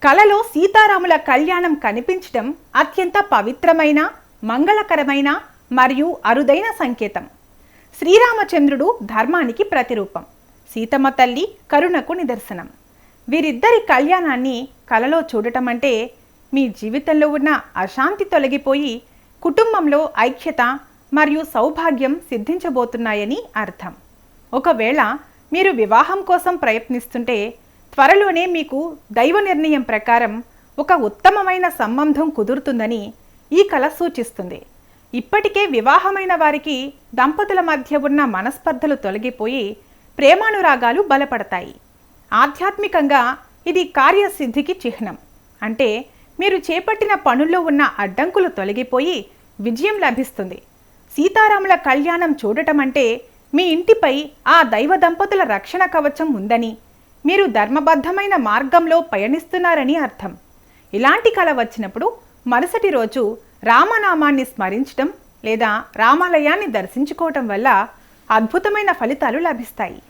కలలో సీతారాముల కళ్యాణం కనిపించడం అత్యంత పవిత్రమైన, మంగళకరమైన మరియు అరుదైన సంకేతం. శ్రీరామచంద్రుడు ధర్మానికి ప్రతిరూపం, సీతమ్మ తల్లి కరుణకు నిదర్శనం. వీరిద్దరి కళ్యాణాన్ని కలలో చూడటం అంటే మీ జీవితంలో ఉన్న అశాంతి తొలగిపోయి కుటుంబంలో ఐక్యత మరియు సౌభాగ్యం సిద్ధించబోతున్నాయని అర్థం. ఒకవేళ మీరు వివాహం కోసం ప్రయత్నిస్తుంటే త్వరలోనే మీకు దైవ నిర్ణయం ప్రకారం ఒక ఉత్తమమైన సంబంధం కుదురుతుందని ఈ కల సూచిస్తుంది. ఇప్పటికే వివాహమైన వారికి దంపతుల మధ్య ఉన్న మనస్పర్ధలు తొలగిపోయి ప్రేమానురాగాలు బలపడతాయి. ఆధ్యాత్మికంగా ఇది కార్యసిద్ధికి చిహ్నం. అంటే మీరు చేపట్టిన పనుల్లో ఉన్న అడ్డంకులు తొలగిపోయి విజయం లభిస్తుంది. సీతారాముల కళ్యాణం చూడటం అంటే మీ ఇంటిపై ఆ దైవ దంపతుల రక్షణ కవచం ఉందని, మీరు ధర్మబద్ధమైన మార్గంలో పయనిస్తున్నారని అర్థం. ఇలాంటి కల వచ్చినప్పుడు మరుసటి రోజు రామనామాన్ని స్మరించడం లేదా రామాలయాన్ని దర్శించుకోవటం వల్ల అద్భుతమైన ఫలితాలు లభిస్తాయి.